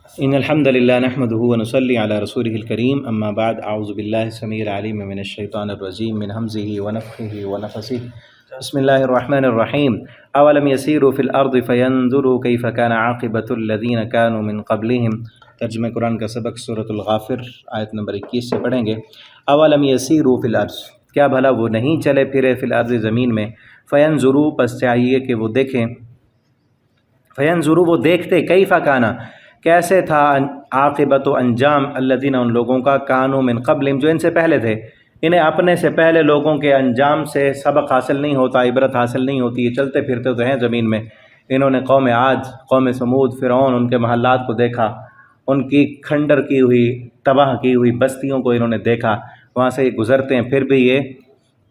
إن الحمد لله نحمده ونصلي على رسوله الكريم أما بعد أعوذ بالله السميع العليم من الشيطان الرجيم من همزه ونفخه ونفثه بسم الله الرحمن الرحيم أولم يسيروا في الأرض فينظروا كيف كان عاقبة الذين كانوا من قبلهم ترجمہ قرآن کا سبق سورۃ الغافر آیت نمبر 21 سے پڑھیں گے۔ اولم یسیروا فی الارض، کیا بھلا وہ نہیں چلے پھرے فی الارض زمین میں، فینظروا پس چاہیے کہ وہ دیکھیں، فینظروا وہ دیکھتے، کیف کانا کیسے تھا، عاقبت و انجام الذین ان لوگوں کا، کانوا من قبلہم جو ان سے پہلے تھے۔ انہیں اپنے سے پہلے لوگوں کے انجام سے سبق حاصل نہیں ہوتا، عبرت حاصل نہیں ہوتی، یہ چلتے پھرتے تو ہیں زمین میں۔ انہوں نے قوم عاد، قوم سمود، فرعون، ان کے محلات کو دیکھا، ان کی کھنڈر کی ہوئی، تباہ کی ہوئی بستیوں کو انہوں نے دیکھا، وہاں سے یہ گزرتے ہیں، پھر بھی یہ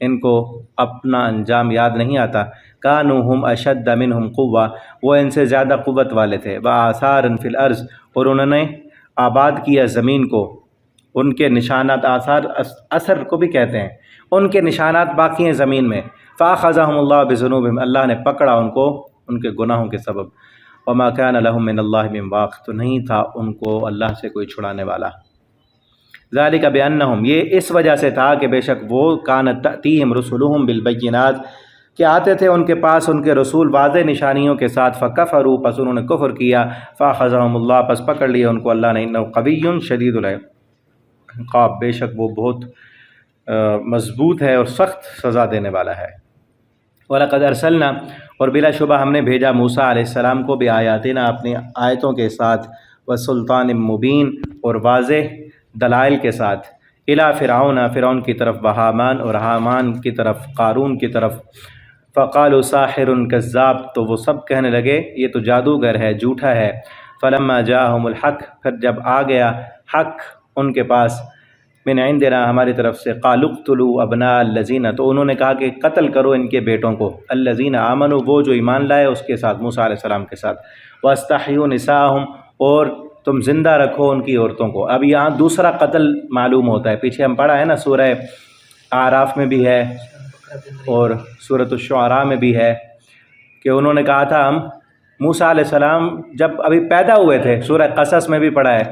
ان کو اپنا انجام یاد نہیں آتا۔ کانوا ہم اشد منہم قوہ، وہ ان سے زیادہ قوت والے تھے، وآثارا فی الارض، اور انہوں نے آباد کیا زمین کو، ان کے نشانات، آثار اثر کو بھی کہتے ہیں، ان کے نشانات باقی ہیں زمین میں۔ فاخذہم اللہ بذنوبہم، اللہ نے پکڑا ان کو ان کے گناہوں کے سبب۔ وما كان لهم من اللہ من واق، تو نہیں تھا ان کو اللہ سے کوئی چھڑانے والا۔ ذالک بانہم، یہ اس وجہ سے تھا کہ بے شک وہ کانت تأتیہم رسلہم بالبینات، کہ آتے تھے ان کے پاس ان کے رسول واضح نشانیوں کے ساتھ، فکفروا پس انہوں نے کفر کیا، فاخذہم اللہ پس پکڑ لیا ان کو اللہ نے، انہ قوی شدید العقاب، بے شک وہ بہت مضبوط ہے اور سخت سزا دینے والا ہے۔ وَلَقَدْ أَرْسَلْنَا، اور بلا شبہ ہم نے بھیجا موسیٰ علیہ السلام کو بآیاتنا، اپنی آیتوں کے ساتھ، وسلطان مبین، اور واضح دلائل کے ساتھ، الی فرعون، فرعون کی طرف، وہامان، اور حامان کی طرف، قارون کی طرف، فقالوا ساحر کذاب، تو وہ سب کہنے لگے یہ تو جادوگر ہے، جھوٹا ہے۔ فلما جاءہم الحق، پھر جب آ گیا حق ان کے پاس، من عندنا، ہماری طرف سے، قالوا اقتلوا ابناء الذین، تو انہوں نے کہا کہ قتل کرو ان کے بیٹوں کو، الذین آمنوا، وہ جو ایمان لائے اس کے ساتھ، موسیٰ علیہ السلام کے ساتھ، واستحیوا نساءہم، اور تم زندہ رکھو ان کی عورتوں کو۔ اب یہاں دوسرا قتل معلوم ہوتا ہے، پیچھے ہم پڑھا ہے نا، سورہ اعراف میں بھی ہے اور سورۃ الشعراء میں بھی ہے کہ انہوں نے کہا تھا، ہم موسیٰ علیہ السلام جب ابھی پیدا ہوئے تھے، سورہ قصص میں بھی پڑھا ہے،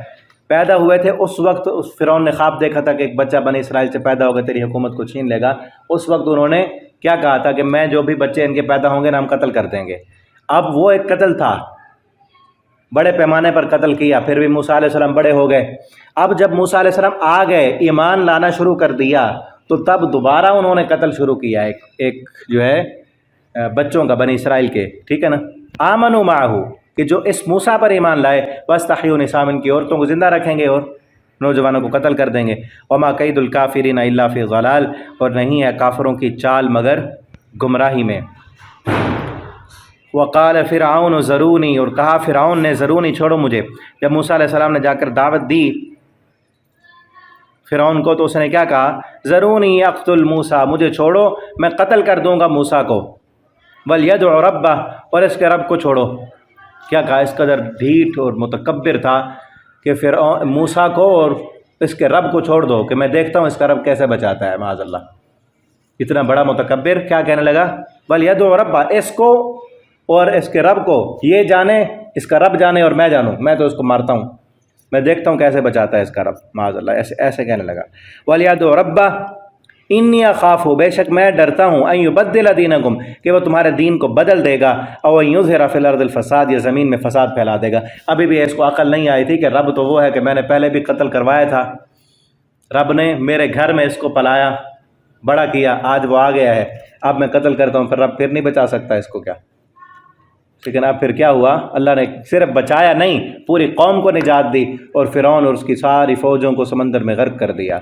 پیدا ہوئے تھے اس وقت اس فرعون نے خواب دیکھا تھا کہ ایک بچہ بنی اسرائیل سے پیدا ہوگا، تیری حکومت کو چھین لے گا۔ اس وقت انہوں نے کیا کہا تھا کہ میں جو بھی بچے ان کے پیدا ہوں گے نا، ہم قتل کر دیں گے۔ اب وہ ایک قتل تھا، بڑے پیمانے پر قتل کیا، پھر بھی موسیٰ علیہ السلام بڑے ہو گئے۔ اب جب موسیٰ علیہ السلام آ گئے، ایمان لانا شروع کر دیا، تو تب دوبارہ انہوں نے قتل شروع کیا، ایک جو ہے بچوں کا، بنی اسرائیل کے، ٹھیک ہے نا۔ آمنوا معہ، کہ جو اس موسیٰ پر ایمان لائے، واستحیوا نساءہم، ان کی عورتوں کو زندہ رکھیں گے اور نوجوانوں کو قتل کر دیں گے۔ وما کید الکافرین الا فی ضلال، اور نہیں ہے کافروں کی چال مگر گمراہی میں۔ وقال فرعون ذرونی، اور کہا فرعون نے، ذرونی چھوڑو مجھے۔ جب موسیٰ علیہ السلام نے جا کر دعوت دی فرعون کو، تو اس نے کیا کہا، ذرونی اقتل موسیٰ، مجھے چھوڑو میں قتل کر دوں گا موسیٰ کو، ولیدع ربہ، اور اس کے رب کو چھوڑو۔ کیا کہا، اس قدر ڈھیٹ اور متکبر تھا کہ فرعون موسیٰ کو اور اس کے رب کو چھوڑ دو، کہ میں دیکھتا ہوں اس کا رب کیسے بچاتا ہے، معاذ اللہ۔ اتنا بڑا متکبر کیا کہنے لگا، ولیدع ربہ، اس کو اور اس کے رب کو، یہ جانے، اس کا رب جانے اور میں جانوں، میں تو اس کو مارتا ہوں، میں دیکھتا ہوں کیسے بچاتا ہے اس کا رب، معاذ اللہ، ایسے کہنے لگا۔ ولیدع ربہ انی اخاف، بے شک میں ڈرتا ہوں، ان یبدل دینکم، کہ وہ تمہارے دین کو بدل دے گا، او ان یظہر فی الارض الفساد، یا زمین میں فساد پھیلا دے گا۔ ابھی بھی اس کو عقل نہیں آئی تھی کہ رب تو وہ ہے کہ میں نے پہلے بھی قتل کروایا تھا، رب نے میرے گھر میں اس کو پلایا، بڑا کیا، آج وہ آ گیا ہے، اب میں قتل کرتا ہوں، پھر رب پھر نہیں بچا سکتا اس کو کیا؟ لیکن اب پھر کیا ہوا، اللہ نے صرف بچایا نہیں، پوری قوم کو نجات دی، اور فرعون اور اس کی ساری فوجوں کو سمندر میں غرق کر دیا۔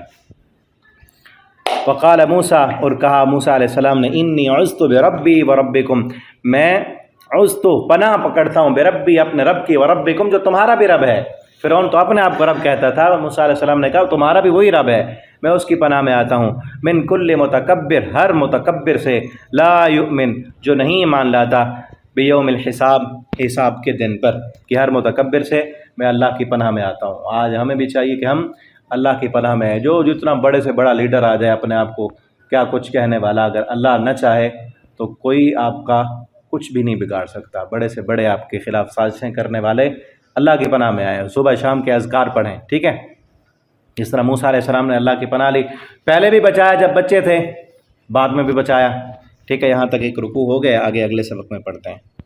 وقال موسیٰ، اور کہا موسیٰ علیہ السلام نے، انی عذت بربی وربکم، میں عذت پناہ پکڑتا ہوں، بربی اپنے رب کی، وربکم جو تمہارا بھی رب ہے۔ فرعون تو اپنے آپ کو رب کہتا تھا، موسیٰ علیہ السلام نے کہا تمہارا بھی وہی رب ہے، میں اس کی پناہ میں آتا ہوں۔ من کل متکبر، ہر متکبر سے، لا یؤمن، جو نہیں ایمان لاتا، بیوم الحساب، حساب کے دن پر، کہ ہر متکبر سے میں اللہ کی پناہ میں آتا ہوں۔ آج ہمیں بھی چاہیے کہ ہم اللہ کی پناہ میں ہے، جو جتنا بڑے سے بڑا لیڈر آ جائے اپنے آپ کو کیا کچھ کہنے والا، اگر اللہ نہ چاہے تو کوئی آپ کا کچھ بھی نہیں بگاڑ سکتا۔ بڑے سے بڑے آپ کے خلاف سازشیں کرنے والے اللہ کی پناہ میں آئے، صبح شام کے اذکار پڑھیں، ٹھیک ہے؟ اس طرح موسیٰ علیہ السلام نے اللہ کی پناہ لی، پہلے بھی بچایا جب بچے تھے، بعد میں بھی بچایا، ٹھیک ہے؟ یہاں تک ایک رکوع ہو گیا، آگے اگلے سبق میں پڑھتے ہیں۔